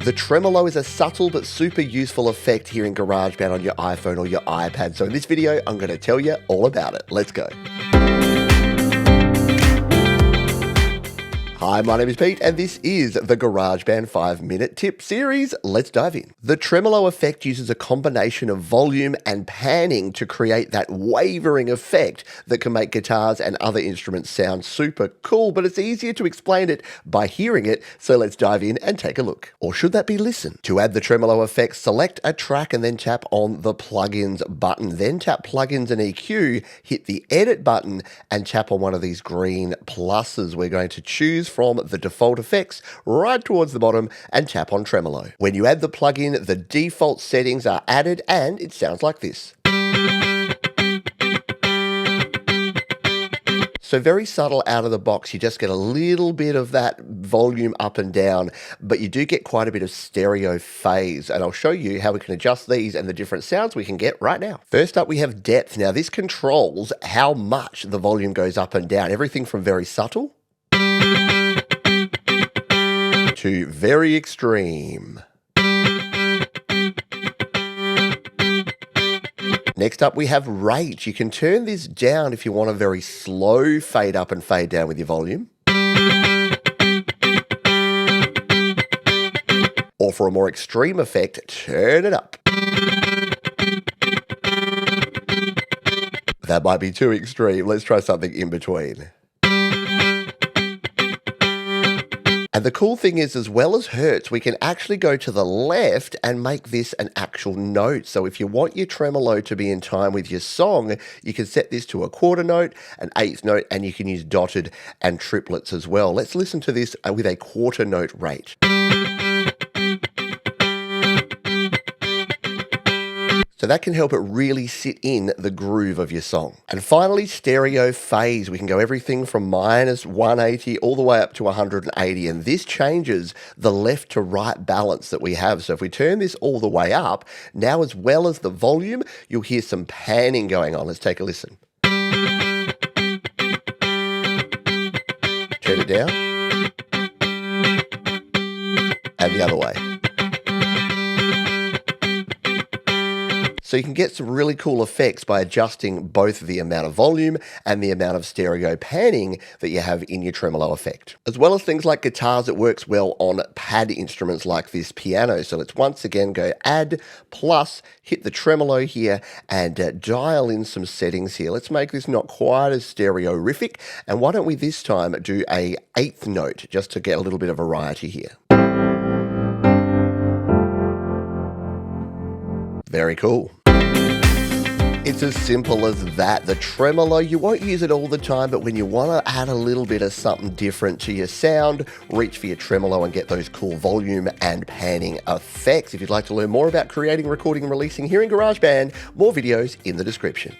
The tremolo is a subtle but super useful effect here in GarageBand on your iPhone or your iPad. So in this video, I'm going to tell you all about it. Let's go. Hi, my name is Pete, and this is the GarageBand 5-Minute Tip Series. Let's dive in. The tremolo effect uses a combination of volume and panning to create that wavering effect that can make guitars and other instruments sound super cool, but it's easier to explain it by hearing it, so let's dive in and take a look. Or should that be listen? To add the tremolo effect, select a track and then tap on the plugins button. Then tap plugins and EQ, hit the edit button, and tap on one of these green pluses. We're going to choose from the default effects right towards the bottom and tap on tremolo. When you add the plugin, the default settings are added and it sounds like this. So very subtle out of the box, you just get a little bit of that volume up and down, but you do get quite a bit of stereo phase, and I'll show you how we can adjust these and the different sounds we can get right now. First up, we have depth. Now this controls how much the volume goes up and down, everything from very subtle to very extreme. Next up, we have rate. You can turn this down if you want a very slow fade up and fade down with your volume. Or for a more extreme effect, turn it up. That might be too extreme. Let's try something in between. And the cool thing is, as well as hertz, we can actually go to the left and make this an actual note. So if you want your tremolo to be in time with your song, you can set this to a quarter note, an eighth note, and you can use dotted and triplets as well. Let's listen to this with a quarter note rate. So that can help it really sit in the groove of your song. And finally, stereo phase. We can go everything from -180 all the way up to 180. And this changes the left to right balance that we have. So if we turn this all the way up, now as well as the volume, you'll hear some panning going on. Let's take a listen. Turn it down. And the other way. So you can get some really cool effects by adjusting both the amount of volume and the amount of stereo panning that you have in your tremolo effect. As well as things like guitars, it works well on pad instruments like this piano. So let's once again go add, plus, hit the tremolo here and dial in some settings here. Let's make this not quite as stereorific. And why don't we this time do a eighth note just to get a little bit of variety here. Very cool. It's as simple as that. The tremolo, you won't use it all the time, but when you want to add a little bit of something different to your sound, reach for your tremolo and get those cool volume and panning effects. If you'd like to learn more about creating, recording, and releasing here in GarageBand, more videos in the description.